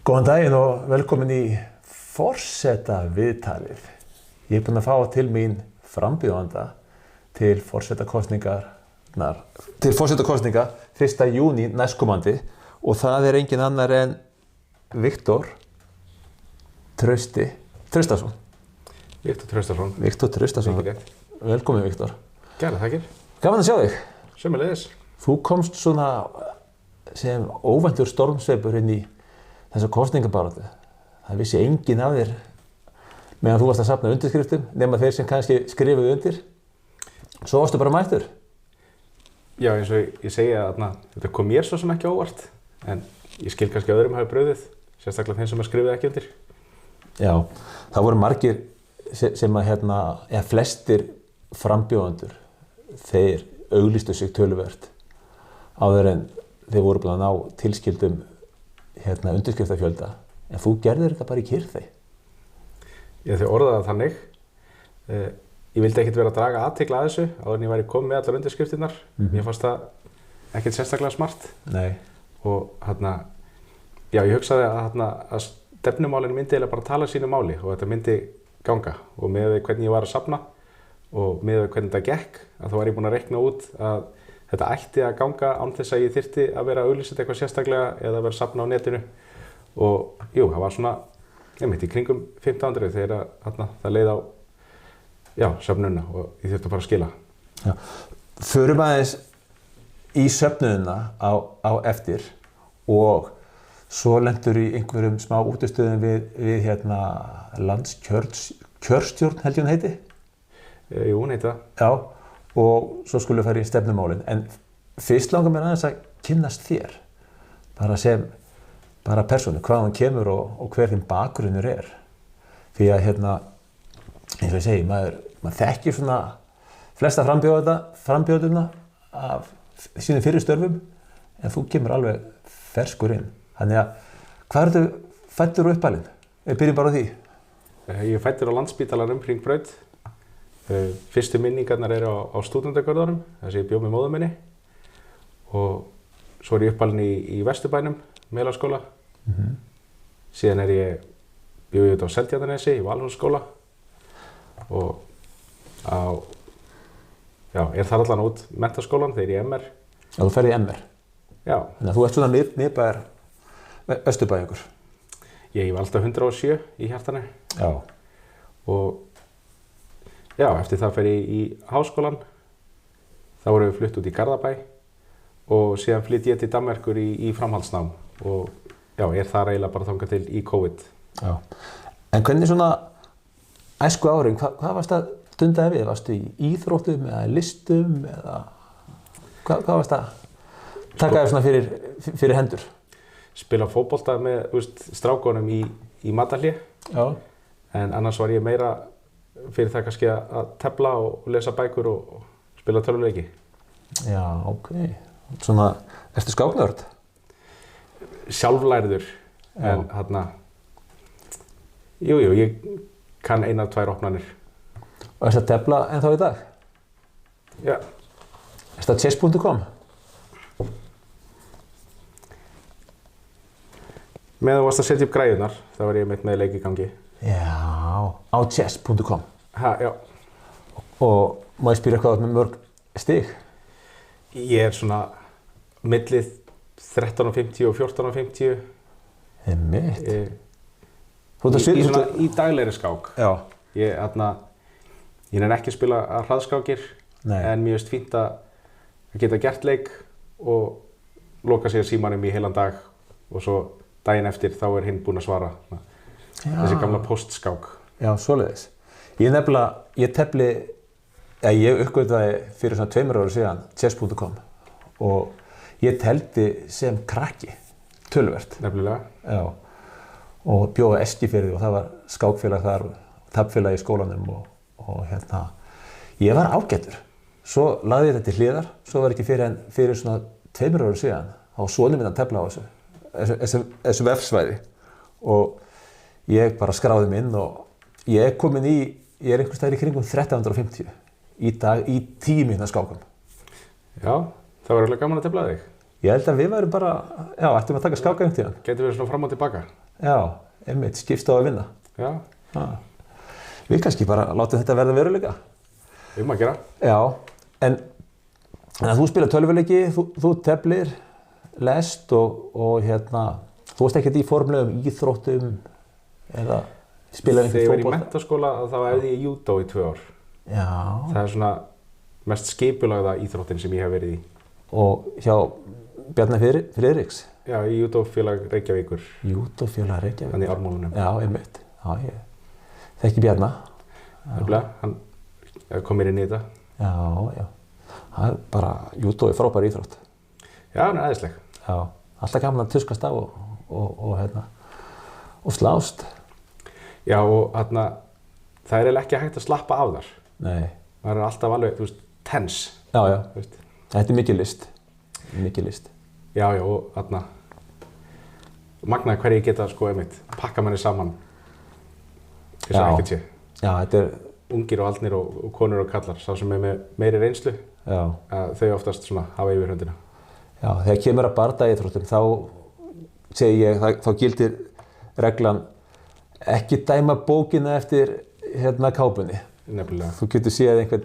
Góðan daginn og velkomin í forsetaviðtalið. Ég búinn að fá til mín frambjóðanda til forsetakosninga 1. júní næstkomandi og það engin annar en Viktor Traustason. Viktor Traustason. Velkomin Viktor. Gæra, þakkir. Gaman að sjá þig. Sömuleiðis. Þú komst svona sem óvæntur stormsveipur inn í þessa kosningabaráttu. Það vissi enginn af þér meðan þú varst að safna undirskriftum, nema þeir sem kannski skrifuðu undir. Svo varstu bara mættur. Já, eins og ég segi að þetta kom mér svo sem ekki óvart, en ég skil kannski öðrum hafi brugðið, sérstaklega þeim sem skrifuðu ekki undir. Já, það voru margir sem að flestir frambjóðendur, þeir auglýstu sig töluvert áður en þeir voru búin að ná tilskildum undirskriftafjölda, en þú gerðir þetta bara í kyrrþey. Þau orðaði það þannig. Ég vildi ekkert vera að draga athygli að þessu áður en ég væri komið með allar undirskriftirnar. Mér fannst það ekkert sérstaklega smart. Nei. Og ég hugsaði að stefnumálin myndi eiginlega bara tala sínu máli og þetta myndi ganga. Og með hvernig ég var að safna og með hvernig þetta gekk, að þá var ég búinn að reikna út að þetta ætti að ganga án þess að ég þyrfti að vera að auglýsa eitthvað sérstaklega eða vera að safna á netinu. Og það var svona í kringum 1500 þegar það leið á söfnunna og ég þurfti bara að skila. Já. Förum aðeins í söfnunna á eftir og svo lentur í einhverjum smá útistöðum við landskjörstjórn held ég hún heiti? Jú, hún heiti það. Já, og svo skulum við fara í stefnumálin. En fyrst langar mér aðeins að kynnast þér, bara persónu, hvaðan kemur og hver þinn bakgrunnur er. Því að eins og ég segi, maður þekkir svona flesta frambjóðuna af sínum fyrir störfum, en þú kemur alveg ferskur inn. Þannig að, hvað ertu fæddur og uppalinn? Við byrjum bara á því. Ég er fæddur á Landspítalanum, Hringbraut. Fyrstu minningarnar eru á stúdentagörðunum, þess að ég bjó með móður minni. Og svo er ég uppalinn í Vesturbænum, Melaskóla. Síðan bjó ég út á Seltjarnarnesi í Valhússkóla og er þar allan út menntaskólan þegar ég er MR. Já, þú ferð í MR? Já. Þannig að þú ert svona miðbæjar Vesturbæingur? Ég var alltaf 107 í hjartanu. Já. Og eftir það fer ég í háskólan. Þá vorum við flutt út í Garðabæ og síðan flytt ég til Danmerkur í framhaldsnám og er þar eiginlega bara þangað til í COVID. Já. En hvernig svona æsku árin, hvað varst að stundaði við? Varstu í íþróttum eða listum eða hvað varst að taka þér svona fyrir hendur? Spila fótbolta með strákunum í matarhlé. Já. En annars var ég meira fyrir það kannski að tefla og lesa bækur og spila tölvuleiki. Já, ok. Svona, ertu skáknörd? Sjálflærður, en ég kann 1-2 opnanir. Og ertu að tefla ennþá í dag? Já. Ertu að chess.com? Meðan þú varst að setja upp græðunar, þá var ég með leik í gangi. Já, á chess.com? Já. Og má ég spyrja hvað með mörg stig? Ég er svona millið 13,50 og 14,50. Einmitt. Í daglegri skák. Já. Ég nenni ekki að spila hraðskákir, en mér finnst fínt að geta gert leik og loka sér símanum í heilan dag og svo daginn eftir þá er hinn búinn að svara. Þessi gamla postskák. Já, svoleiðis. Ég uppgötvaði fyrir svona 2 árum síðan chess.com og ég teldi sem krakki töluvert. Nefnilega. Já. Og bjó á Eskifirði og það var skákfélag þar, taflfélag í skólanum og ég var ágætur. Svo lagði ég þetta til hliðar, svo var ekki fyrir svona 2 árum síðan á sonur minn að tefla á þessu vefsvæði og ég bara skráði mig inn og ég er einhvers staðar í kringum 1350 í dag í 10 mínútna skákum. Já, það var eiginlega gaman að tefla þig. Ég held að við værum bara, já, ættum að taka skáka tíðan. Getur við svona fram og tilbaka? Já, einmitt, skipst á að vinna. Já. Við kannski bara látum þetta verða veruleika. Að gera. Já, en þú spilar tölvuleiki, þú teflir, lest og þú varst ekkert í formlegum íþróttum eða spilaði einhvern fótbolta? Þegar ég var í menntaskóla þá æfði ég júdó í 2 ár. Já. Það er svona mest skipulagða íþróttin sem ég hef verið í. Og hjá Bjarni Friðriks? Já, í júdófélag Reykjavíkur. Júdófélag Reykjavíkur? Hann í Ármúlunum. Já, einmitt. Já, ég þekki Bjarna. Nefnilega, hann kom mér inn í þetta. Já. Það er bara, júdó er frábær íþrótt. Já, hann er æðisleg. Já, alltaf gaman að tuskast á og slást. Já, og það er eiginlega ekki hægt að slappa af þar. Nei. Það er alltaf alveg, tens. Já. Þetta er mikil list. Já, og magnaði hverju ég geta, pakka manni saman. Þess að ekkert sé. Já, þetta er... Ungir og aldnir og konur og kallar, sá sem er með meiri reynslu. Já. Þau oftast hafa yfirhöndina. Já, þegar kemur að bardaíþróttum, þá segi ég, þá gildir reglan ekki dæma bókina eftir kápunni. Nefnilega. Þú getur séð einhvern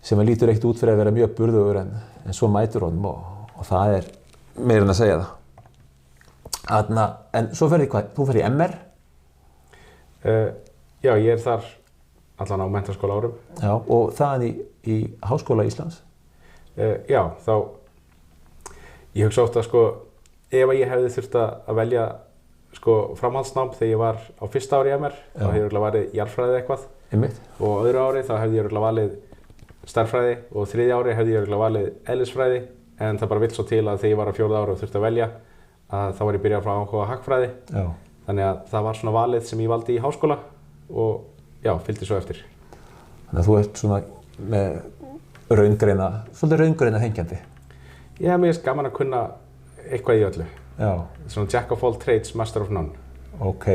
sem lítur ekkert út fyrir að vera mjög burðugur en svo mætur honum og það er meira en að segja það. En svo ferði hvað? Þú ferði í MR? Já, ég er þar allan á menntaskóla árum. Já, og þaðan í Háskóla Íslands? Já, þá ég hugsa oft að ef ég hefði þurft að velja framhaldsnám þegar ég var á fyrsta ári í MR, þá hefði ég valið jarðfræði eitthvað. Einmitt. Og öðru ári þá hefði ég valið stærðfræði og þriðja ári hefði ég valið eðlisfræði, en það bara vill svo til að þegar ég var á 4. ári og þurfti að velja að þá var ég byrjað frá áhuga hagfræði. Já. Þannig að það var svona valið sem ég valdi í háskóla og já, fylgdi svo eftir. Þannig að þú ert svona með svolítið raungreina hengjandi. Já, mér finnst gaman að kunna eitthvað í öllu. Já. Svona jack of all trades, master of none. Ok.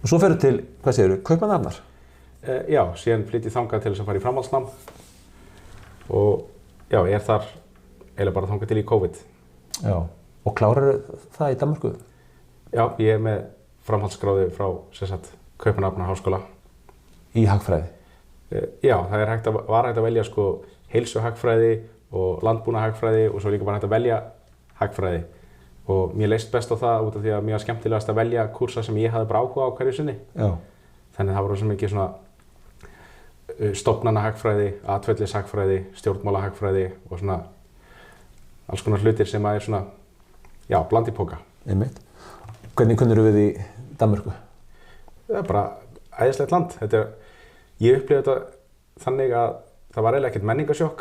Og svo ferðu til, hvað segirðu, Kaupmannahafnar? Já, síðan flytti ég þangað til þess að fara í framhaldsnám og já, ég er þar eiginlega bara þangað til í COVID. Já. Og klárarðu það í Danmörku? Já, ég er með framhaldsgráðu frá Kaupmannahafnar háskóla. Í hagfræði? Já, það var hægt að velja heilsuhagfræði og landbúnaðarhagfræði og svo líka bara hægt að velja hagfræði. Og mér leist best á það út af því að mér var skemmtilegast að velja kúrsa sem ég hafði bara áhuga á hverju sinni. Já. Þannig það var rosa mikið stofnanahagfræði, atferlishagfræði, stjórnmálahagfræði og alls konar hlutir sem er bland í poka. Einmitt. Hvernig kunnirðu við í Danmörku? Það er bara æðislegt land. Ég upplifði þetta þannig að það var eiginlega ekkert menningarsjokk.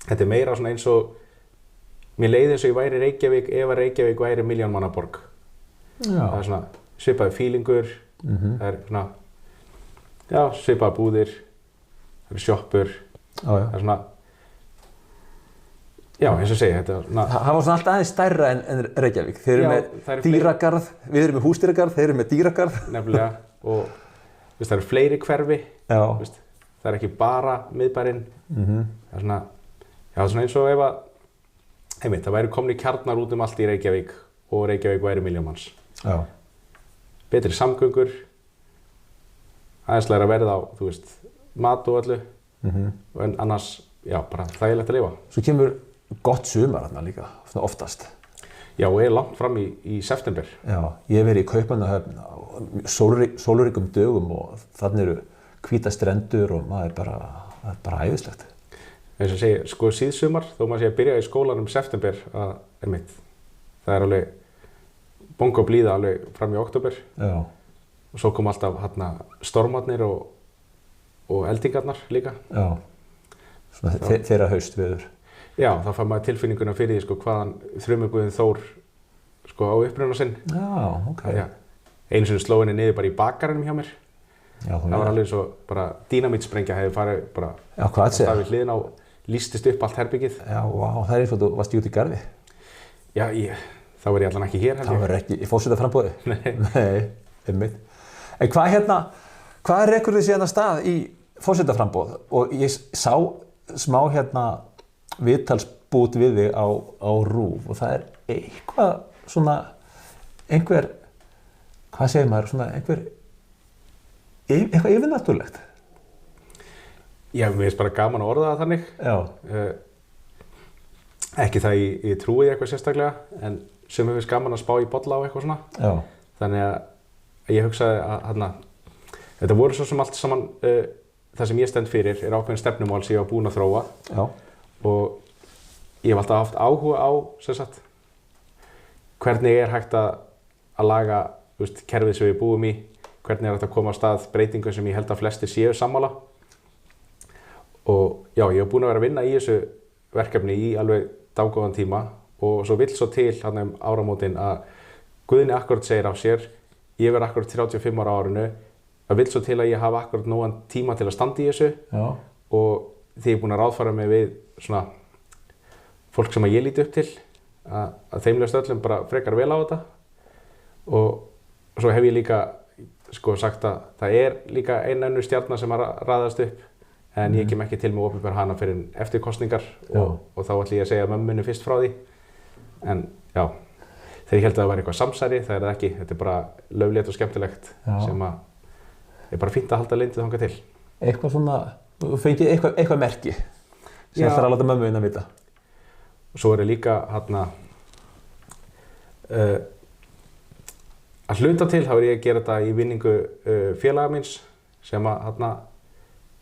Þetta er meira eins og mér leiði eins og ég væri í Reykjavík ef að Reykjavík væri milljónmannaborg. Já. Það er svipaði fílingur, það er svipaði búðir, það eru sjoppur, það er já, eins og segja, þetta er Það var alltaf aðeins stærra en Reykjavík. Þeir eru með dýragarð, við erum með húsdýragarð, þeir eru með dýragarð. Nefnilega, og það eru fleiri hverfi, það er ekki bara miðbærinn. Það er eins og ef það væri komni kjarnar út allt í Reykjavík og Reykjavík væri milljónmanns. Já. Betri samgöngur, aðeins læra verð á, mat og öllu, en annars, bara þægilegt að lifa. Svo kemur gott sumar þarna líka, oftast. Já, og langt fram í september. Já, ég hef verið í Kaupmannahöfn á sólríkum dögum og þarna eru hvíta strendur og það er bara æðislegt. Eins og segja, síðsumar, þó maður sé að byrja í skólanum september, það er alveg bongo blíða alveg fram í október. Já. Og svo kom alltaf stormarnir og eldingarnar líka. Já. Svona þeirra haustveður. Já, þá fær maður tilfinninguna fyrir því hvaðan þrumuguðinn Þór á uppruna sinn. Já, ok. Já. Einu sinni sló henni niður bara í bakaranum hjá mér. Já, það var alveg svo bara dínamítsprengja hefði farið bara það við hliðina og lýstist upp allt herbyggið. Já, vá, það er eins og þú varst út í garði. Já, þá var ég allan ekki hér. Það var ekki í forsetaframboði? Nei. Einmitt. En hvað rekur þið síðan að stað í forsetaframboð? Og ég sá smá viðtalsbrot uppbút við þig á RÚV og það eitthvað svona, hvað segir maður, svona eitthvað yfirnáttúrulegt. Já, mér finnst bara gaman að orða það þannig. Já. Ekki það ég trúi eitthvað sérstaklega, en sem finnst gaman að spá í bolla og eitthvað svona. Já. Þannig að ég hugsaði að þetta voru svo sem allt saman, það sem ég stend fyrir ákveðin stefnumál sem ég var búinn að þróa. Já. Og ég hef alltaf haft áhuga á, sem sagt, hvernig hægt að laga kerfið sem við búum í, hvernig hægt að koma af stað breytingu sem ég held að flestir séu sammála. Og já, ég hef búinn að vera að vinna í þessu verkefni í alveg dágóðan tíma og svo vill svo til þarna áramótin að Guðni akkúrat segir af sér, ég verð akkúrat 35 ára á árinu, það vill svo til að ég hafa akkúrat nógan tíma til að standa í þessu. Já. Og því ég er búinn að ráðfæra mig við svona fólk sem ég líti upp til, að þeim leist öllum bara frekar vel á þetta. Og svo hef ég líka sagt að það líka ein önnur stjarna sem að raðast upp, en ég kem ekki til með opinbera hana fyrir eftir kosningar og þá ætla ég að segja mömmunni fyrst frá því. En já, þegar ég held að það væri eitthvað samsæri, það það ekki. Þetta bara löflegt og skemmtilegt sem að bara fínt að halda leyndið þangað til. Eitthvað svona, þú fengið eitthvað merki sem þarf að láta mömmu inn að vita. Og svo líka að hluta til þá ég að gera þetta í vinningu félaga míns sem að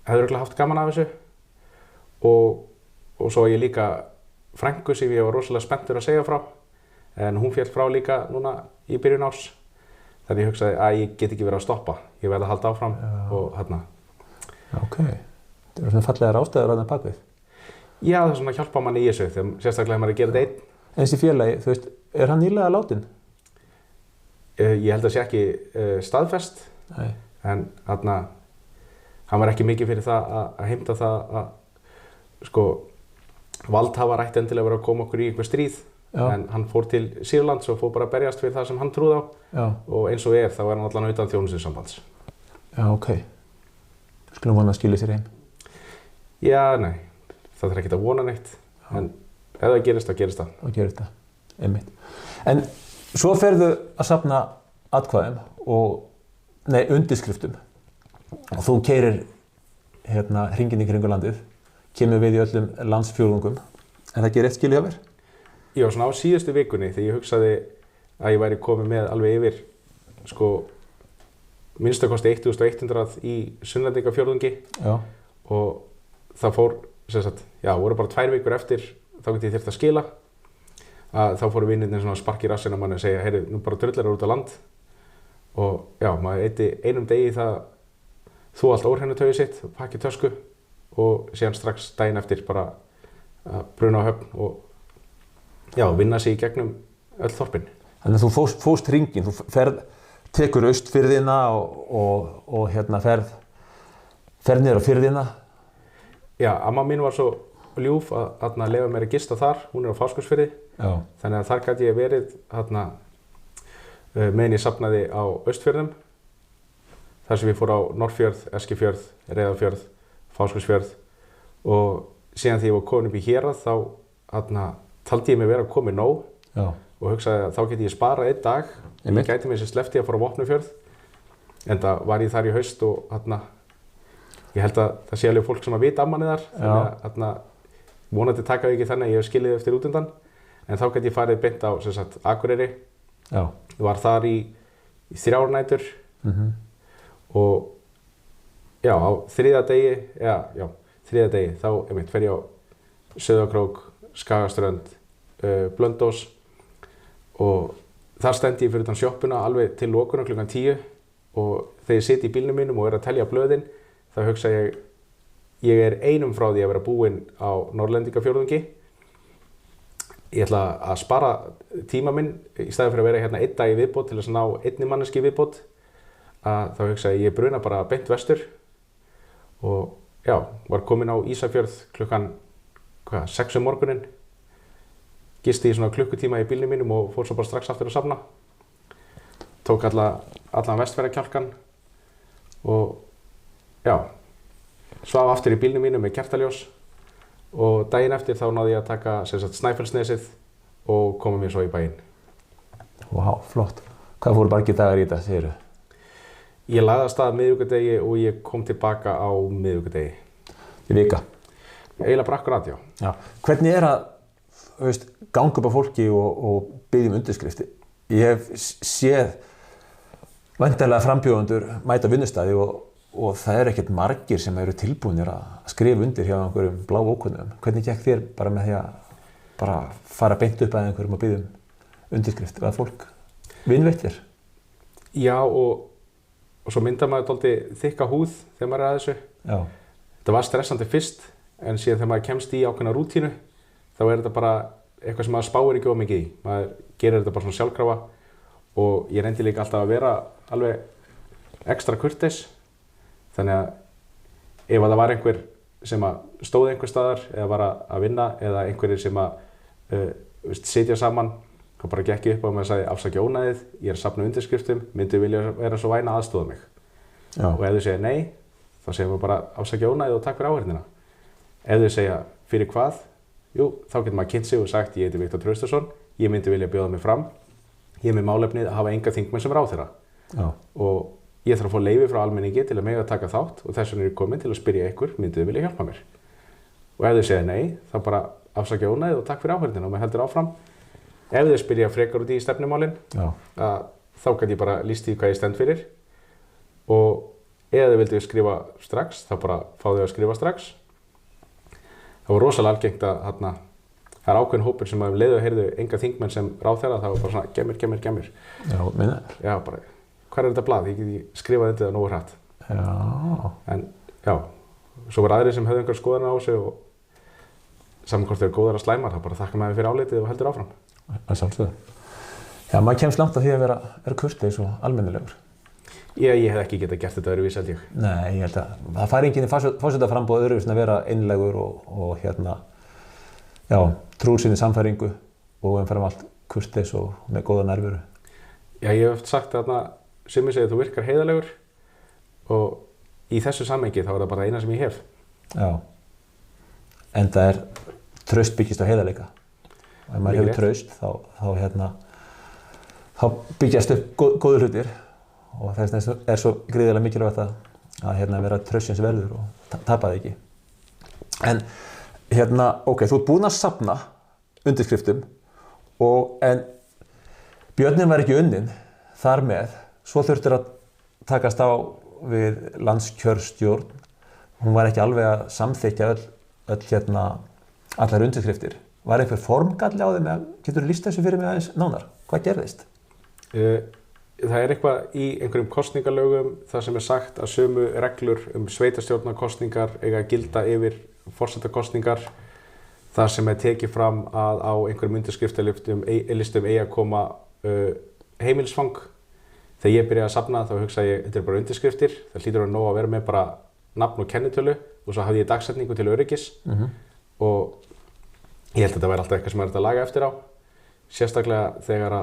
hefur örugglega haft gaman af þessu og svo ég líka frænku sem ég var rosalega spenntur að segja frá, en hún féll frá líka núna í byrjun árs. Þannig ég hugsaði að ég get ekki verið að stoppa, ég verð að halda áfram. Og Ok, það eru svona fallegar ástæður þarna bak við. Já, það er svona að hjálpa manni í þessu, sérstaklega ef maður að gera þetta einn. En þessi félagi, þú veist, hann nýlega látinn? Ég held að sé ekki staðfest. Nei. En hann var ekki mikið fyrir það að heimta það að valdhafar ætti endilega verið að koma okkur í eitthvað stríð. Já. En hann fór til Sýrlands og fór bara að berjast fyrir það sem hann trúði á. Já. Og eins og þá hann allan utan þjónustusambands. Já, ok. Skulum vona að skilja sér heim. Já, nei. Það þarf ekki að vona neitt. Já. En ef það gerist, þá gerist það. Og gerist það, einmitt. En svo ferðu að safna atkvæðum undirskriftum. Og þú keyrir hringinn í kringum landið, kemur við í öllum landsfjórðungum. En það gerir eitt skilja verð? Já, svona á síðustu vikunni þegar ég hugsaði að ég væri komið með alveg yfir minnstakosti 1100 í Sunnlendingafjórðungi. Já. Og það fór, voru bara 2 vikur eftir þá get ég þyrft að skila. Þá fóru vinirnir svona að sparka í rassinn á manni og segja, heyrðu, nú bara drullar út á land. Og já, maður eyddi einum degi í það þú allt óhreinutauið sitt, pakki tösku og síðan strax daginn eftir bara að bruna á höfn og vinna sig í gegnum öll þorpin. Þannig að þú fórst hringinn, þú tekur Austfirðina og ferð niður á firðina. Já, amma mín var svo ljúf að leyfa mér að gista þar, hún á Fáskrúðsfirði. Já. Þannig að þar gat ég verið meðan ég safnaði á Austfjörðum. Þar sem ég fór á Norðfjörð, Eskifjörð, Reyðarfjörð, Fáskrúðsfjörð og síðan þegar ég var komin upp í hérað þá taldi ég mig vera komið nóg. Já. Og hugsaði að þá geti ég sparað einn dag. Ég gæti mér sem sleppti að fara á Vopnafjörð. Enda var ég þar í haust og ég held að það sé alveg fólk sem að vita af manni þar. Þannig að vonandi taka við ekki þannig að ég hef skilið eftir út undan. En þá gæti ég farið beint á Akureyri. Já. Ég var þar í 3 nætur. Og já, á þriðja degi þá fer ég á Sauðárkrók, Skagaströnd, Blönduós og þar stendi ég fyrir utan sjoppuna alveg til lokunar klukkan 10 og þegar ég sit í bílnum mínum og að telja blöðin þá hugsa ég einum frá því að vera búinn á Norðlendingafjórðungi. Ég ætla að spara tíma minn í staðinn fyrir að vera einn dag í viðbót til þess að ná einni manneski í viðbót. Þá hugsaði ég bruna bara beint vestur og já, var kominn á Ísafjörð klukkan 6 morguninn. Gisti í svona klukkutíma í bílnum mínum og fór svo bara strax aftur að safna. Tók allan Vestfjarðakjálkann og já, svaf aftur í bílnum mínum með kertaljós og daginn eftir þá náði ég að taka Snæfellsnesið og koma mér svo í bæinn. Vá, flott. Hvað fóru margir dagar í þetta, segirðu? Ég lagði af stað miðvikudegi og ég kom tilbaka á miðvikudegi. Í vika? Eiginlega bara akkurat, já. Já. Hvernig að, þú veist, ganga upp á fólki og biðja undirskriftir? Ég hef séð væntanlega frambjóðendur mæta vinnustæði og það ekkert margir sem eru tilbúnir að skrifa undir hjá einhverjum bláókunnum. Hvernig gekk þér bara með því að bara fara beint upp að einhverjum og biðja undirskrift? Var fólk vinveitt þér? Já, og svo myndar maður dálítið þykka húð þegar maður að þessu. Já. Þetta var stressandi fyrst, en síðan þegar maður kemst í ákveðna rútínu, þá þetta bara eitthvað sem maður spáir ekki of mikið í. Maður gerir þetta bara svona sjálfkrafa og ég reyndi líka alltaf að vera alveg ekstra kurteis. Þannig að ef það var einhver sem stóð einhver staðar eða var að vinna eða einhverjir sem sitja saman, þá bara gekk ég upp og maður sagði afsakið ónæðið, ég að safna undirskriftum, myndi vilja vera svo væn að aðstoða mig. Já. Og ef þau segja nei, þá segja maður bara afsakið ónæðið og takk fyrir áheyrnina. Ef þau segja fyrir hvað, jú, þá getur maður kynnt sig og sagt ég heiti Viktor Traustason, ég myndi vilja bjóða mig fram, ég með málefnið að hafa enga þingmenn sem ráðherra. Já. Og ég þarf að fá leyfi frá almenningi til að mega taka þátt og þess vegna ég komin til að spyrja ykkur, myndið þið vilja hjálpa mér? Og ef þau segja nei, þá bara afsakið ónæðið og takk fyrir áheyrnina og maður heldur áfram. Ef þau spyrja frekar út í stefnumálin, þá gæti ég bara lýst því hvað ég stend fyrir og ef þau vildu skrifa strax, þá bara fá þau að skrifa strax. Það var rosalega algengt að það er ákveðin hópur sem að leiðu að heyrðu enga þingmenn sem ráðherra, það var bara svona gemmir. Já, minna. Já, bara, hvar þetta blað? Ég geti skrifað undir það nógu hratt. Já. En já, svo var aðrir sem höfðu einhver skoðanir á þessu og saman hvort þau eru góðar að slæmar, þá bara þakka maður fyrir álitið og heldur áfram. Það sjálfsögðu. Já, maður kemst langt að því að vera kurteis og almennilegur. Ég hef ekki getað gert þetta öðruvísi, held ég. Nei, ég held að það fær enginn í forsetaframboð öðruvísi að vera einlægur og trúr sinni samfæringu og umfram allt kurteis og með góða nærveru. Já, ég hef oft sagt að sumir segja að þú virkar heiðarlegur og í þessu samhengi þá það bara eina sem ég hef. Já, en það traust byggist á heiðarleika. Ef maður hefur traust þá byggjast upp góður hlutir og þess vegna svo gríðarlega mikilvægt að vera traustsins verður og tapa það ekki. En ok, þú ert búinn að safna undirskriftum en björnin var ekki unnin þar með, svo þurftir að takast á við landskjörstjórn. Hún var ekki alveg að samþykkja allar undirskriftir. Var einhver formgalli á þeim? Getur þú lýst þessu fyrir mig aðeins nánar? Hvað gerðist? Það eitthvað í einhverjum kosningalögum þar sem sagt að sömu reglur sveitarstjórnarkosningar eiga að gilda yfir forsetakosningar. Þar sem tekið fram að á einhverjum undirskriftarlistum eigi að koma heimilisfang. Þegar ég byrjaði að safna þá hugsaði ég, þetta bara undirskriftir, það hlýtur að nóg að vera með bara nafn og kennitölu og svo hafði ég dagsetningu til öryggis. Og ég held að þetta væri alltaf eitthvað sem þetta laga eftir á. Sérstaklega þegar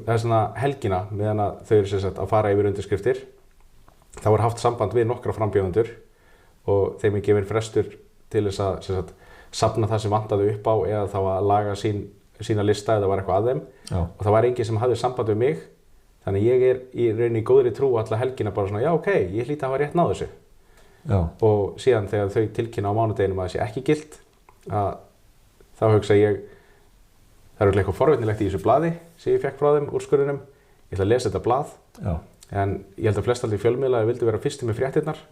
þessna helgina meðan að þau eru að fara yfir undirskriftir. Þá var haft samband við nokkra frambjóðendur og þeim er gefinn frestur til þess að safna það sem vantaði upp á eða þá að laga sína lista eða var eitthvað að þeim. Já. Og það var enginn sem hafði samband við mig. Þannig ég í rauninni í góðri trú alla helgina bara svona, já ok, ég hlýt að hafa rétt náð þessu. Já. Og síðan þegar þau tilkynna á mánudeginum að það sé ekki gilt, þá hugsa ég, það er eitthvað forvitnilegt í þessu blaði sem ég fekk frá þeim úrskurðinum. Ég ætla að lesa þetta blað. Já. En ég held að flestallir fjölmiðlar vildu vera fyrstir með fréttirnar.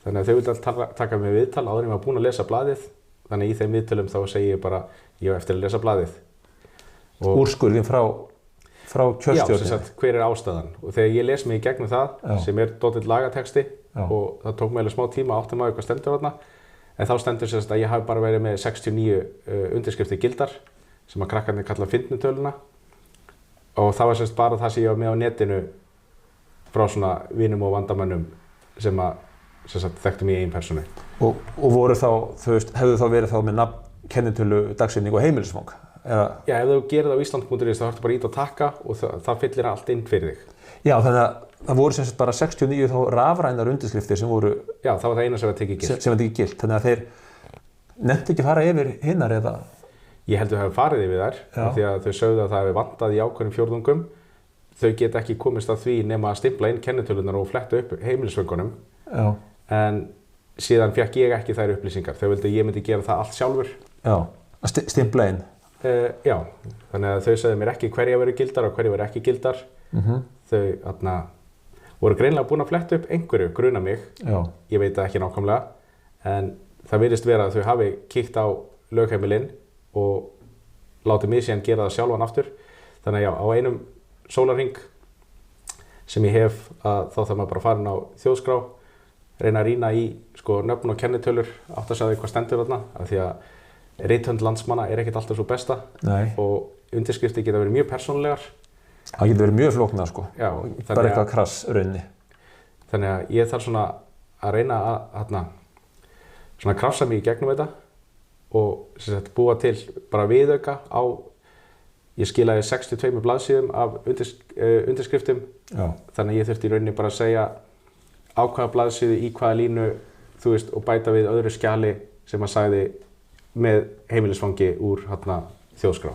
Þannig að þau vildu taka mig viðtal áður en ég var búinn að lesa blaðið. Þannig í þeim viðtölum þá segi ég bara, ég á eftir að lesa blaðið. Úrskurðin frá kjörstjórninni? Já, hver er ástæðan? Og þegar ég les mig í gegnum það, sem dálítill lagatexti, og það tók mig alveg smá tíma að átta mig á hvað stendur þarna, en þá stendur að ég hafi bara verið með 69 undirskriftir gildar, sem að krakkarnir kalla fyndnutöluna, og það var bara það sem ég var með á netinu frá svona vinum og vandamönnum sem þekktu mig í eigin persónu. Og voru þá, hefðu þá verið þá með nafn, kennitölu, dagsetningu og heimilisfang? Já, ef þú gerir það á Ísland.is þá ertu bara ít að taka og það fyllir allt inn fyrir þig. Já, þannig að það voru sem sagt bara 69 þá rafrænar undirskriftir sem voru Já, það var það eina sem var tekið gilt. sem var ekki gilt, þannig að þeir nefndi ekki fara yfir hinnar eða Ég held að þau hafi farið yfir þær, af því að þau sögðu að það hefði vantað í ákveðnum fjórðungum. Þau geta ekki komist að því nema að stimpla inn kennitölunar og fletta upp heimilisföngunum. Já. En síðan fékk ég ekki þær upplýsingar. Þau vildu að ég myndi gera það allt sjálfur. Já, að stimpla inn. Já, þannig að þau sögðu mér ekki hverja veru gildar og hverja veru ekki gildar. Þau voru greinilega búin að fletta upp einhverju, gruna mig. Já. Ég veit það ekki nákvæmlega. En það virðist vera að þau hafi kíkt á lögheimilinn og látið mig síðan gera það sjálfan aftur. Þannig að já, á einum sólarhring sem ég hef þá þarf maður bara að fara inn á þjóðskrá, reyna að rýna í nöfn og kennitölur, átt að segja hvað stendur þarna, af því að rithönd landsmanna er ekkert alltaf svo besta. Nei. Og undirskriftir geta verið mjög persónulegar. Það getur verið mjög flóknar Já, bara eitthvað krass raunni. Þannig að ég þarf svona að reyna að krafsa mig í gegnum þetta og búa til bara viðauka á, ég skilaði 62 blaðsíðum af undirskriftum. Já. Þannig að ég þurfti í rauninni bara að segja á hvaða blaðsíðu, í hvaða línu, þú veist, og bæta við öðru skjali sem að sagði með heimilisfangi úr þjóðskrá.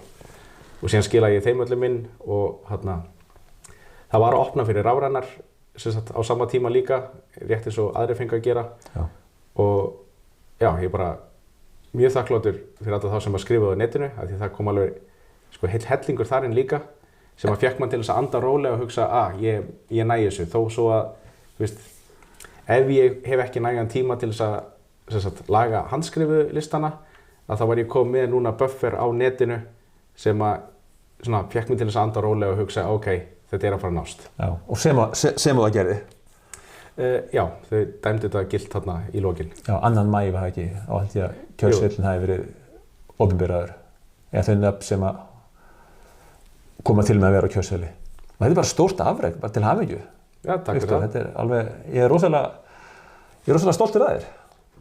Og síðan skilaði ég þeim öllum inn og það var að opna fyrir rafrænar á sama tíma líka, rétt eins og aðrir fengu að gera. Já. Og já, ég bara mjög þakkláttur fyrir alla þá sem að skrifa á netinu, af því það kom alveg heill hellingur þar inn líka sem að fékk mann til þess að anda rólega og hugsa ég næ þessu, þó svo að þú veist, ef ég hef ekki nægan tíma til þess að laga handskrifu listana, að þá var ég komið með núna buffer á netinu sem að fékk mig til þess að anda rólega og hugsa ok, þetta er að fara að nást. Já, og sem það gerði? Já, þau dæmdu þetta gilt þarna í lokin. Já, 2. maí var það ekki, á held ég að kjörseðillinn hafi verið opinberaður, eða þau nöfn sem að koma til með að vera á kjörseðli. Og þetta er bara stórt afrek, bara til hamingju. Já, takk fyrir það. Þetta er alveg, ég er rosalega stoltur að þér.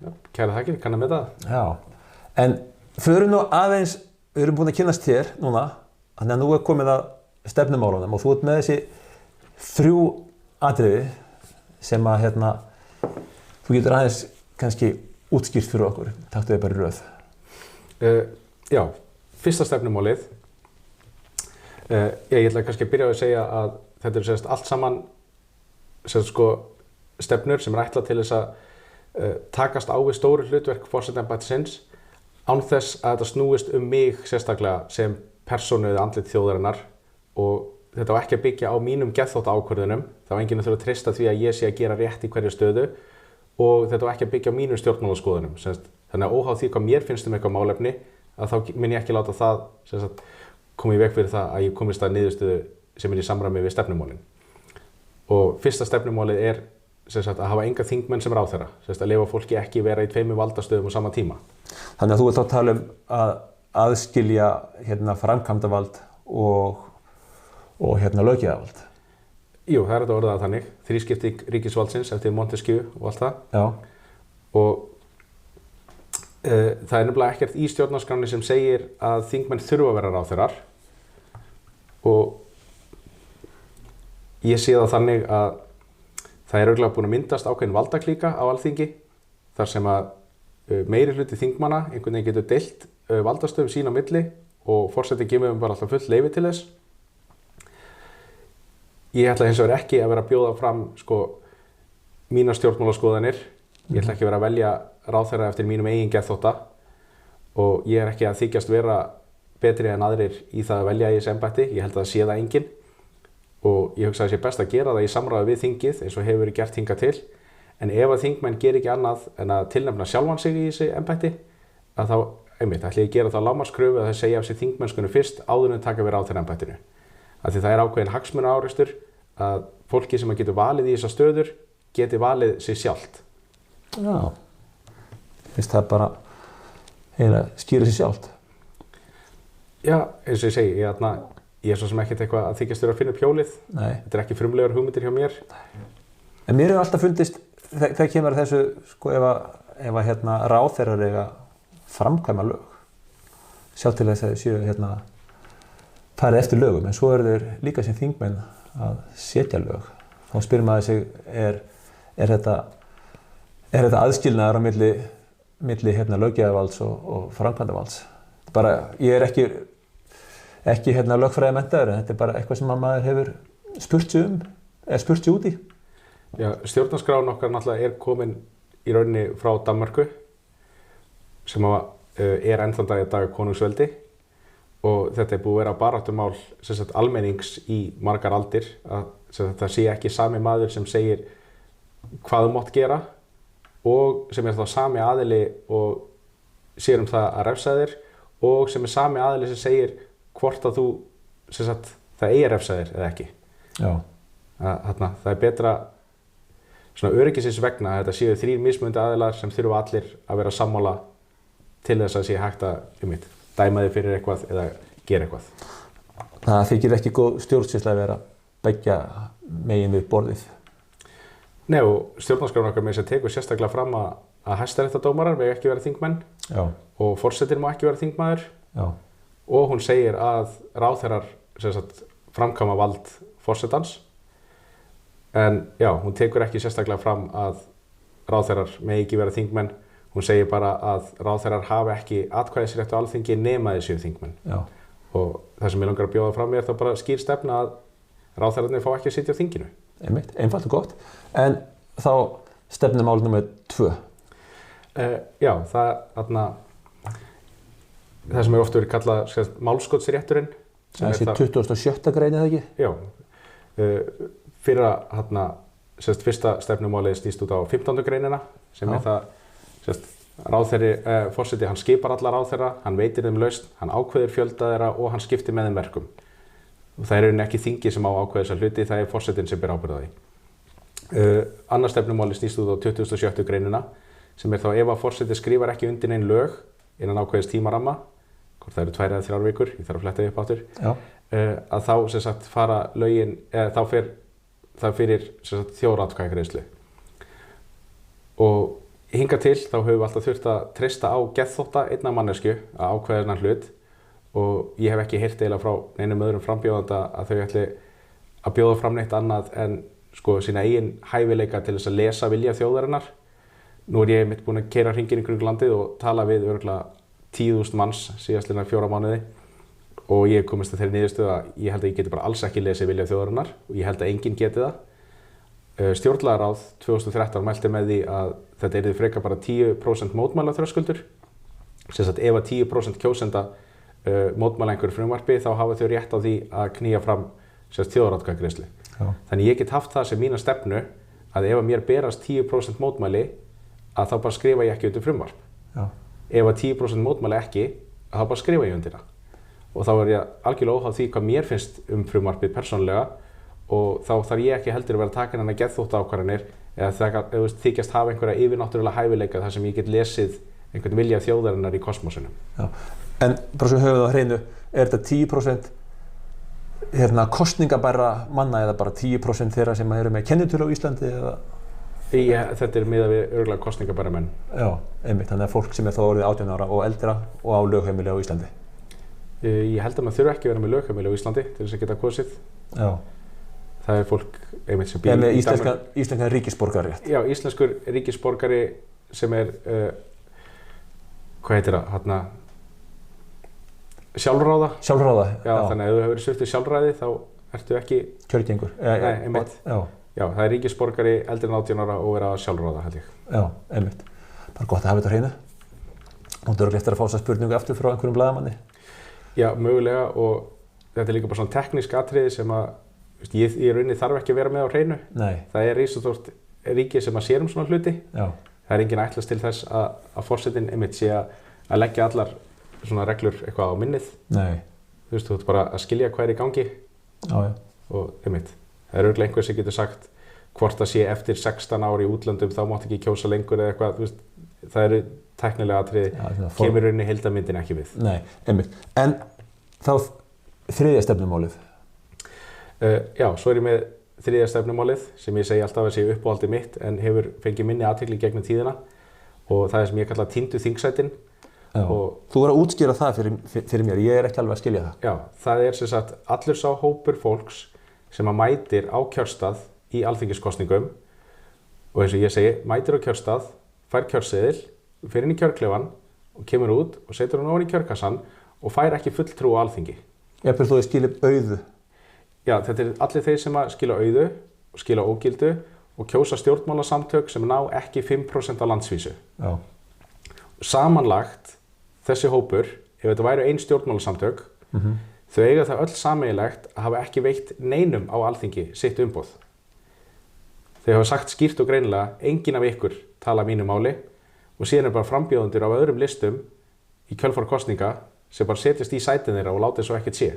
Já, kæra þakkir, kann að meta það. Já, en förum nú aðeins, við erum búin að kynnast hér núna, þannig að nú er komið að stefnumálunum og þú ert með þessi 3 atriði sem að þú getur aðeins kannski útskýrt fyrir okkur. Taktu þig bara í röð. Já, fyrsta stefnumálið. Ég ætla kannski að byrja á að segja að þetta eru allt saman stefnur sem er ætlað til þess að takast á við stóru hlutverk forsetaembættisins án þess að þetta snúist mig sérstaklega sem persónu eða andlit þjóðarinnar, og þetta á ekki að byggja á mínum geðþóttaákvörðunum. Það á enginn að þurfa að treysta því að ég sé að gera rétt í hverju stöðu, og þetta á ekki að byggja á mínum stjórnmálaskoðunum. Þannig að óháð því hvað mér finnst eitthvað málefni, að þá mun ég ekki láta það koma í veg fyrir það að ég komist að niðurstöðu sem er í samræmi við stefnumálin. Og fyrsta stefnumálið er að hafa enga þingmenn sem ráðherra, að leyfa fólki ekki vera í 2 valdastöðum á sama tíma. Þannig að þú vilt þá tala um að aðskilja framkvæmdavald og löggjafarvald. Jú, það er þetta orðað þannig. Þrískipting ríkisvaldsins eftir Montesquieu og allt það. Já. Og það er nefnilega ekkert í stjórnarskránni sem segir að þingmenn þurfa að vera ráðherrar, og ég sé það þannig að það er örugglega búin að myndast ákveðin valdaklíka á Alþingi þar sem að meiri hluti þingmanna einhvern veginn getur deilt valdastöðum sín á milli og forseti gefur bara alltaf full leyfi til þess. Ég ætla hins vegar ekki að vera að bjóða fram mínar stjórnmálaskoðanir. Ég ætla ekki að vera að velja ráðherra eftir mínum eigin geðþótta, og ég er ekki að þykjast vera betri en aðrir í það að velja í þessu embætti. Ég held að það sé það enginn, og ég hugsa að það sé best að gera það í samráði við þingið eins og hefur verið gert hingað til. En ef að þingmenn ger ekki annað en að tilnefna sjálfan sig í þessu embætti, að þá ætla ég að gera það lágmarkskröfu að það segja af sér þingmennskunni fyrst áður en taka við ráðherraembættinu. Af því það er ákveðin hagsmunaárekstur að fólki sem getur valið í þessar stöður geti valið sig sjálft. Já, finnst það bara skýra sig sjálft. Já, eins og ég segi, ég er svo sem ekkert eitthvað að þykjast vera að finna upp hjólið. Nei. Þetta er ekki frumlegar hugmyndir hjá mér. En mér hefur alltaf fundist, þegar kemur þessu, ef ráðherrar eiga framkvæma lög, sjá til þess að þau séu farið eftir lögum, en svo eru þeir líka sem þingmenn að setja lög. þá spyr maður sig, er þetta aðskilnaður á milli löggjafarvalds og framkvæmdarvalds? Bara, ég er ekki lögfræði menntaður, en þetta er bara eitthvað sem maður hefur spurt sig út í. Já, stjórnarskráin okkar náttúrulega er komin í rauninni frá Danmörku, sem er enn þann dag í dag konungsveldi, og þetta er búið að vera baráttumál almennings í margar aldir, að það sé ekki sami maður sem segir hvað þú mátt gera og sem er þá sami aðili og sér það að refsa þér, og sem er sami aðili sem segir hvort að þú það eigi að refsa þér eða ekki. Já. Það er betra öryggisins vegna að þetta séu 3 mismunandi aðilar sem þurfa allir að vera sammála til þess að sé hægt að dæma þig fyrir eitthvað eða gera eitthvað. Það þykir ekki góð stjórnsýsla að vera beggja megin við borðið. Nei, og stjórnarskráin okkar með þess að tekur sérstaklega fram að hæstaréttardómarar mega ekki vera þingmenn. Já. Og forsetinn má ekki vera þingmaður. Já. Og hún segir að ráðherrar framkvæma vald forsetans. En já, hún tekur ekki sérstaklega fram að ráðherrar megi ekki vera þingmenn. Hún segir bara að ráðherrar hafi ekki atkvæðisrétt á Alþingi nema þeir séu þingmenn. Já. Og það sem ég langar að bjóða fram er þá bara skýr stefna að ráðherrarnir fá ekki að sitja á þinginu. Einmitt, einfalt og gott. En þá stefnumál númer 2. Já, það sem er oft verið kallað málskotsrétturinn. Það er 27. grein eða ekki? Já. Fyrsta stefnumálið snýst út á 15. greinina, sem er það forseti, hann skipar alla ráðherra, hann veitir þeim lausn, hann ákveður fjölda þeirra og hann skiptir með þeim verkum. Og það er ekki þingi sem á ákveða þessa hluti, það er forsetinn sem ber ábyrgð á því. Annað stefnumáli snýst út á 27. greinina, sem er þá ef að forseti skrifar ekki undir nein lög innan ákveðis tímaramma, hvort það eru 2 eða 3 vikur, ég þarf að fletta upp áttur, að þá fara lögin, þá fer það fyrir þjóðaratkvæðagreiðslu. Og hingað til þá höfum við alltaf þurft að treysta á geðþótta einnar manneskju að ákveða þennan hlut, og ég hef ekki heyrt eiginlega frá neinum öðrum frambjóðanda að þau ætli að bjóða fram neitt annað en sína eigin hæfileika til þess að lesa vilja þjóðarinnar. Nú er ég búinn að keyra hringinn í kringum landið og tala við örugglega 10.000 manns síðastliðna 4 mánuði, og ég hef komist að þeirri niðurstöðu að ég held að ég geti bara alls ekki lesið vilja þjóðarinnar, og ég held að enginn geti það. Stjórnlagaráð 2013 mælti með því að þetta yrði frekar bara 10% mótmælaþröskuldur. Sem sagt, ef að 10% kjósenda mótmæla einhverju frumvarpi, þá hafa þau rétt á því að knýja fram þjóðaratkvæðagreiðslu. Þannig ég get haft það sem mína stefnu að ef að mér berast 10% mótmæli, að þá bara skrifa ég ekki undir frumvarp. Já. Ef að 10% mótmæli ekki, þá bara skrifa ég undir það. Og þá er ég algjörlega óháð því hvað mér finnst frumvarpið persónulega, og þá þarf ég ekki heldur að vera að taka hennar geðþóttaákvarðanir eða þykjast hafa einhverja yfirnáttúrulega hæfileika þar sem ég get lesið einhvern vilja þjóðarinnar í kosmosunum. Já. En bara svo höfum við á hreinu, er þetta 10% kosningabæra manna eða bara 10% þeirra sem eru með kennitölu á Íslandi? Eða? Þetta er miðað við örugglega kosningabæra menn. Já, einmitt, þannig að fólk sem er þá orðið 18 ára og eldra og á lögheimili á Íslandi. Ég held að maður þurfi ekki að vera með lögheimili á Íslandi til þess að geta kosið. Já. Það er fólk einmitt sem býr í Danmörku. Íslenskan ríkisborgari rétt. Já, íslenskur ríkisborgari sem er, hvað heitir það, sjálfráða. Sjálfráða, já. Þannig að ef þú hefur verið sviptur sjálfræði þá ertu ekki kjörgengur. Nei, einmitt. Já, það er ríkisborgari eldri en 18 ára og vera sjálfráða, held ég. Já, einmitt. Bara gott að hafa þetta á hreinu. Og þú eru eftir að fá þessa spurningu aftur frá einhverjum blaðamanni. Já, mögulega, og þetta er líka bara svona teknísk atriði sem að ég í rauninni þarf ekki að vera með á hreinu. Nei. Það er risastórt ríki sem að sér svona hluti. Já. Það er engin ætlast til þess að forsetinn einmitt sé að leggja allar svona reglur eitthvað á minnið. Nei. Þú ert bara að skilja hvað er í gangi. Já, já. Og einmitt, það er örugglega einhver sem getur sagt hvort það sé eftir 16 ár í útlöndum þá mátt ekki kjósa lengur eða eitthvað, það eru tæknilega atriði, kemur rauninni heildarmyndin ekki við. Nei, einmitt. En þá þriðja stefnumálið? Já, svo er ég með þriðja stefnumálið sem ég segi alltaf að sé uppáhaldið mitt en hefur fengið minni athygli gegnum tíðina, og það er sem ég kalla týndu þingsætin. Þú verður að útskýra það fyrir mér, ég er ekki alveg að skilja það. Já, það er sem sagt allur sá hópur fólks sem að mætir á kjörstað í alþingiskosningum og eins og ég segi, mætir á kjörstað, fær kjörseðil, fer inn í kjörklefan og kemur út og setur hann ofan í kjörkassan og fær ekki fulltrú á alþingi. Jafnvel þó þið skilið auðu. Já, þetta allir þeir sem að skila auðu og skila ógildu og kjósa stjórnmálasamtök sem ná ekki 5% á landsvísu. Já. Samanlagt þessi hópur, ef þetta væru ein stjórnmálasamtök, þau eiga það öll sameiginlegt að hafa ekki veitt neinum á alþingi sitt umboð. Þau hafa sagt skýrt og greinilega, enginn af ykkur tala mínu máli og síðan bara frambjóðendur af öðrum listum í kjölfar kosninga sem bara setjast í sætin þeirra og láta svo ekkert sé.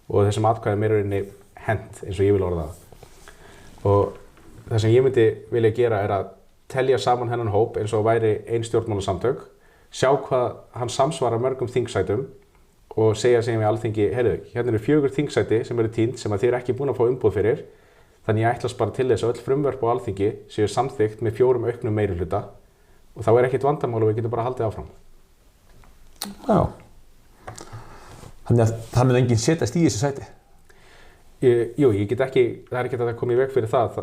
Og þessum atkvæðum er rauninni hent eins og ég vil orða það. Og það sem ég myndi vilja gera er að telja saman hennan hóp eins og væri ein stjórnmálasamtök, sjá hvað hann samsvarar mörgum þingsætum og segja sem við alþingi, heyrðu, hérna eru 4 þingsæti sem eru týnd sem að þið eru ekki búin að fá umboð fyrir, þannig ég ætlast bara til þess að öll frumvörp á alþingi séu samþykkt með 4 auknum meirihluta og þá er ekkert vandamál og við getum bara haldið áfram. Já. Þannig að það mun enginn setjast í þessu sæti? Jú, ég get ekki, það er ekki að koma í veg fyrir það.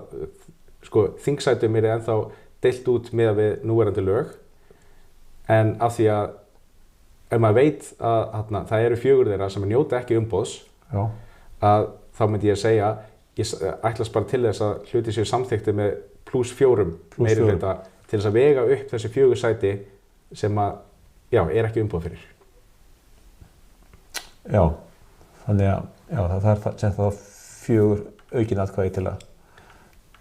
Sko, þingsætum er ennþá deilt út miðað við núverandi lög, en af því að ef maður veit að það eru 4 þeirra sem njóta ekki umboðs, Já. Að þá myndi ég að segja, ég ætlast bara til þess að hluti séu samþykktir með +4 meirihluta til þess að vega upp þessi 4 sæti sem að, já, er ekki umboð fyrir. Já, þannig að það er sem þá 4 aukin atkvæði til að...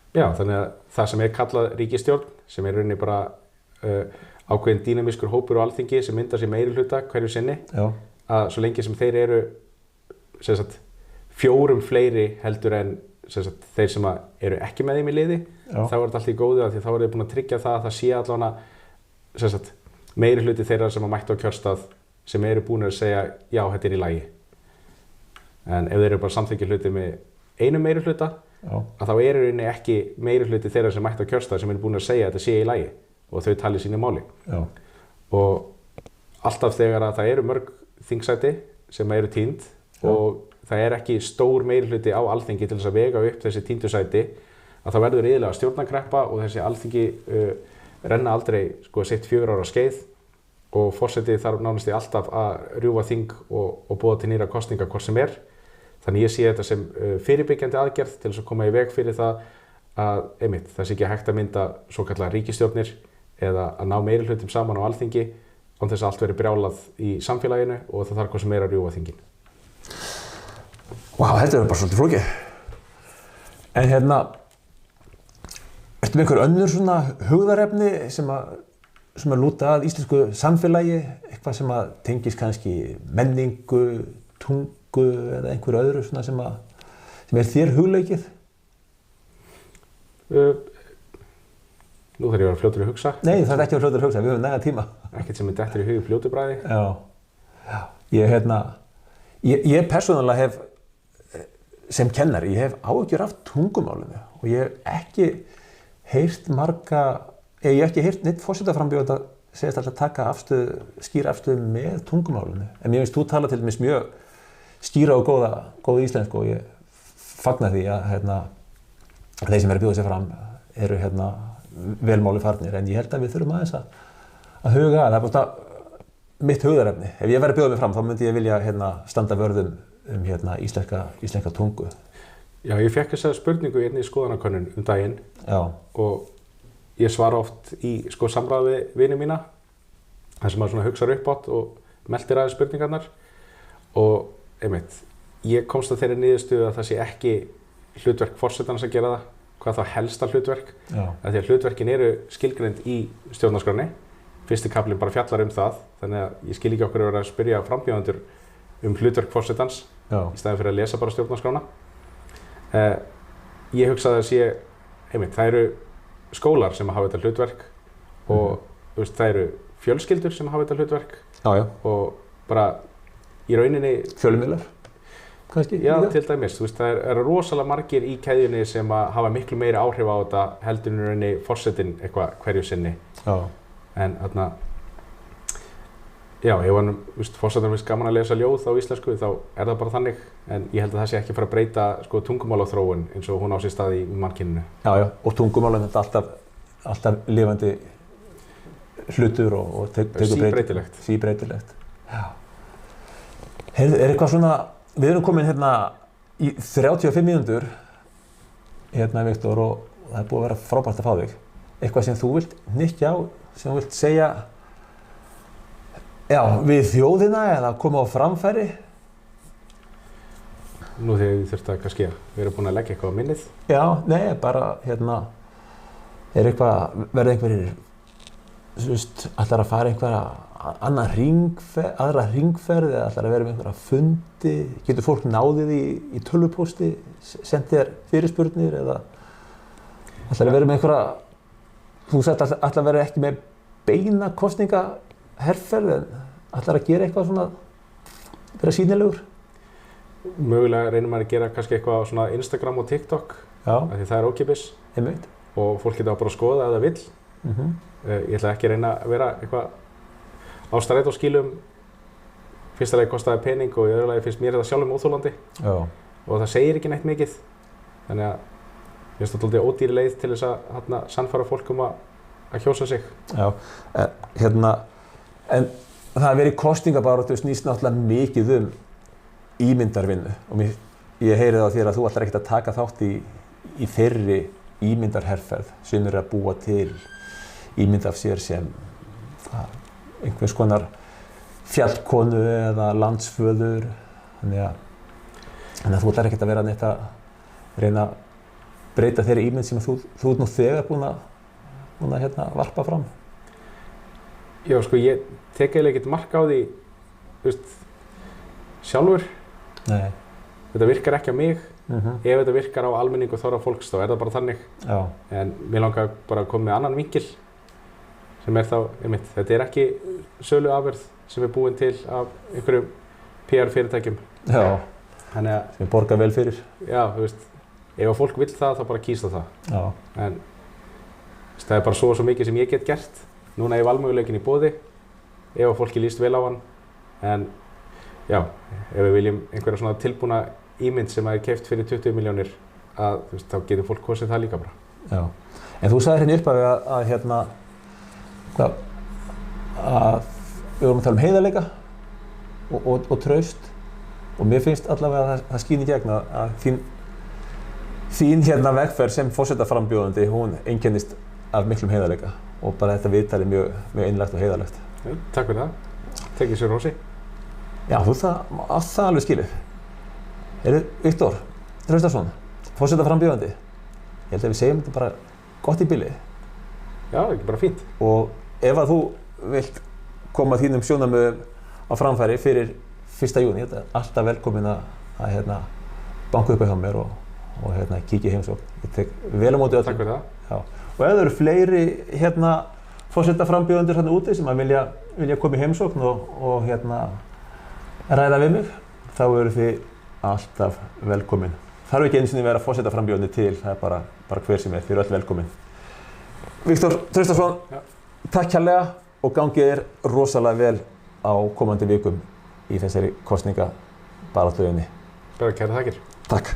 Já, þannig að það sem er kallað ríkisstjórn, sem er rauninni bara ákveðin dýnamískur hópur á alþingi sem myndar sér meirihluta hverju sinni, Já. Að svo lengi sem þeir eru sem sagt, 4 fleiri heldur en sem sagt, þeir sem eru ekki með þeim í liði, Já. þá er þetta allt í góðu af því þá er þið búin að tryggja það að það sé allavega sem sagt, meirihluti þeirra sem mættu á kjörstað sem eru búin að segja já, þetta er í lagi. En ef þeir eru bara samþykkja hluti með einum meirihluta, að þá er rauninni ekki meirihluti þeirra sem mættu á kjörstað sem eru búin að segja að þetta sé í lagi og þau tali sínu máli. Já. Og alltaf þegar að það eru mörg þingsæti sem eru týnd og það er ekki stór meirihluti á alþingi til þess að vega upp þessi týndu sæti, að það verður iðulega stjórnarkreppa og þessi alþingi renna aldrei sitt 4 ára skeið og forseti þarf nánast alltaf að rjúfa þing og boða til nýra kosninga hvort sem er. Þannig ég sé þetta sem fyrirbyggjandi aðgerð til þess að koma í veg fyrir það að það sé ekki hægt að mynda svokallar ríkisstjórnir eða að ná meirihlutum saman á alþingi án þess að allt veri brjálað í samfélaginu og það þarf hvað sem er að rjúfa þingin. Vá, þetta er bara svolítið flókið. En ertu með einhver önnur svona hugðarefni sem að lúta að íslensku samfélagi, eitthvað sem að tengist kannski menningu, tungu eða einhverju öðru svona sem er þér hugleikið? Nú þarf ég að vera fljótur að hugsa. Nei, það er ekki að vera fljótur að hugsa, við höfum næga tíma. Ekkert sem er dettur í hug í fljótu bragði. Já. Ég persónulega hef, sem kennari, ég hef áhyggjur af tungumálinu og ég hef ekki heyrt neitt forsetaframbjóðanda segist alltaf taka skýra afstöðu með tungumálinu. En mér finnst þú tala til dæmis mjög skýra og góða íslensku og ég fagna því að þeir sem eru að bjóða sér fram eru velmáli farnir, en ég held að við þurfum aðeins að huga að það er bara mitt hugðarefni. Ef ég væri að bjóða mig fram þá myndi ég vilja standa vörð um íslenska tungu. Já, ég fékk þessa spurningu í skoðanakönnun daginn. Já. Og ég svara oft í samræði við vini mína þar sem maður hugsar uppátt og meltir aðeins spurningarnar og ég komst að þeirri niðurstöðu að það sé ekki hlutverk forsetans að gera það, hvað þá helsta hlutverk, að því að hlutverkin eru skilgreind í stjórnarskránni. Fyrsti kaflinn bara fjallar um það, þannig að ég skil ekki okkur að vera að spyrja frambjóðendur um hlutverk forsetans í staðinn fyrir að lesa bara stjórnarskrána. Ég hugsa að það eru skólar sem hafa þetta hlutverk og það eru fjölskyldur sem hafa þetta hlutverk. Já. Og bara í rauninni... Fjölmiðlar? Kannski? Já, til dæmis. Það eru rosalega margir í keðjunni sem hafa miklu meiri áhrif á þetta heldur en í rauninni forsetinn eitthvað hverju sinni. Já. En Já, ef hann, forsetanum finnst gaman að lesa ljóð á íslensku þá það bara þannig, en ég held að það sé ekki að fara að breyta sko tungumálaþróun eins og hún á sér stað í mannkyninu. Já, og tungumálinn þetta alltaf lifandi hlutur og síbreytilegt. Síbreytilegt. Já. Heyrðu, eitthvað svona, við erum komin hérna í 35 mínútur hérna, Viktor, og það búið að vera frábært að fá þig. Eitthvað sem þú vilt hnykkja á, sem þú vilt segja við þjóðina eða koma á framfæri? Nú þegar þið þurft að kannski við erum búin að leggja eitthvað á minnið. Já, nei, bara hérna, verða einhverjir, ætlar að fara einhverja aðra hringferð eða ætlar að vera með einhverja fundi? Getur fólk náðið í tölvupósti, sendið þér fyrirspurnir eða ætlar að vera með einhverja, þú sagði ætlar að vera ekki með beina kosningaherferð en ætlar að gera eitthvað svona, vera sýnilegur? Mögulega reynir maður að gera kannski eitthvað á svona Instagram og TikTok, af því það er ókeypis. Einmitt. Og fólk getur bara að skoða ef það vill. Ég ætla ekki að reyna að vera eitthvað á strætóskýlum. Fyrsta lagi kostaði pening og í öðru lagi finnst mér þetta sjálfum óþolandi. Já. Og það segir ekki neitt mikið. Þannig að ég finnst það dálítið ódýri leið til þess að sannfæra fólk að kjósa sig. Já, en það að vera í kosningabaráttu snýst náttúrulega mikið ímyndarvinnu og ég heyri það á þér að þú ætlar ekkert að taka þátt í þeirri ímyndarherferð sem er að búa til ímynd af sér sem einhvers konar fjallkonu eða landsföður þannig að þú ætlar ekkert að vera neitt að reyna að breyta þeirri ímynd sem þú ert nú þegar búin að varpa fram. Já, sko, ég tek eiginlega ekkert mark á því, sjálfur. Nei. Þetta virkar ekki á mig. Ef þetta virkar á almenning og þorra fólks, þá það bara þannig. Já. En mér langar bara að koma með annan vinkil, sem þá, þetta ekki söluafurð sem búin til af einhverjum PR-fyrirtækjum. Já. Þannig að sem borgar vel fyrir. Já, ef fólk vill það, þá bara kýsa það. Já. En það bara svo mikið sem ég get gert. Núna er valmöguleikin í boði, ef fólki líst vel á hann. En já, ef við viljum einhverja svona tilbúna ímynd sem er keypt fyrir 20 milljónir, þá getur fólk kosið það líka bara. Já. En þú sagðir hérna í upphafi að við vorum að tala heiðarleika og traust og mér finnst allavega að það skín í gegn að þín vegferð sem forsetaframbjóðandi, hún einkennist af miklum heiðarleika og bara þetta viðtal er mjög einlægt og heiðarlegt. Takk fyrir það. Tekið sér rósi. Já, þú átt það alveg skilið. Viktor Traustason, forsetaframbjóðandi. Ég held að við segjum þetta bara gott í bili. Já, ekki bara fínt. Og ef að þú vilt koma þínum sjónarmiðum á framfæri fyrir 1. júní, þetta er alltaf velkomin að banka upp hjá mér og kíkja í heimsókn. Ég tek vel á móti öllum. Takk fyrir það. Já. Og ef það eru fleiri forsetaframbjóðendur úti sem að vilja koma í heimsókn og ræða við mig, þá eru þið alltaf velkomin. Þarf ekki einu sinni vera forsetaframbjóðandi til, það er bara hver sem þið eru öll velkomin. Viktor Traustason, takk kærlega og gangið þér rosalega vel á komandi vikum í þessari kosningabaráttuðinni. Bara kærar þakkir. Takk.